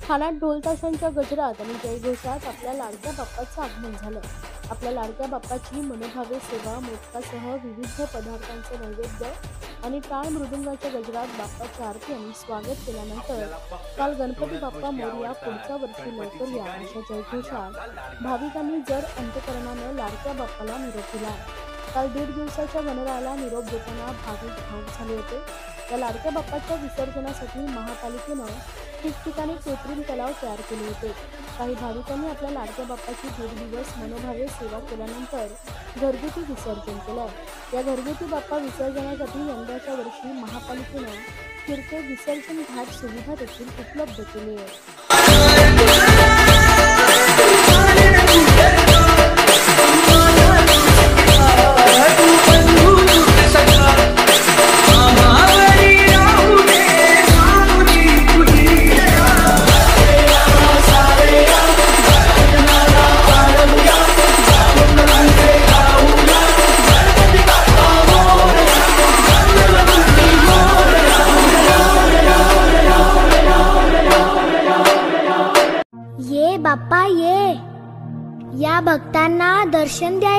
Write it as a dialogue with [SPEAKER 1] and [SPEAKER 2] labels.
[SPEAKER 1] ठाण्यात ढोल ताशांच्या गजरात आणि जयघोषात आपल्या लाडक्या बाप्पाचं आगमन झालं। आपल्या लाडक्या बाप्पाची मनोभावे सेवा, मोदकासह विविध पदार्थांचे नैवेद्य आणि टाळ मृदुंगाच्या गजरात बाप्पाची आरती आणि स्वागत केल्यानंतर काल गणपती बाप्पा मोरया, पुढच्या वर्षी लवकर या अशा जयघोषात भाविकांनी जर अंतकरणानं लाडक्या बाप्पाला निरोप दिला। काल 1.5 दिवसाच्या गणरायाला निरोप देताना भाविक भावुक झाले होते। या लाडक्या बाप्पाच्या विसर्जनासाठी महापालिकेनं ठिकठिकाणी कृत्रिम तलाव तयार केले होते। काही भाविकांनी आपल्या लाडक्या बाप्पाची 1.5 दिवस मनोभावे सेवा केल्यानंतर घरगुती विसर्जन केलंय। या घरगुती बाप्पा विसर्जनासाठी यंदाच्या वर्षी महापालिकेनं फिरते विसर्जन घाट सुविधा देखील उपलब्ध केली आहे।
[SPEAKER 2] ये बाप्पा ये, या भक्तांना दर्शन द्या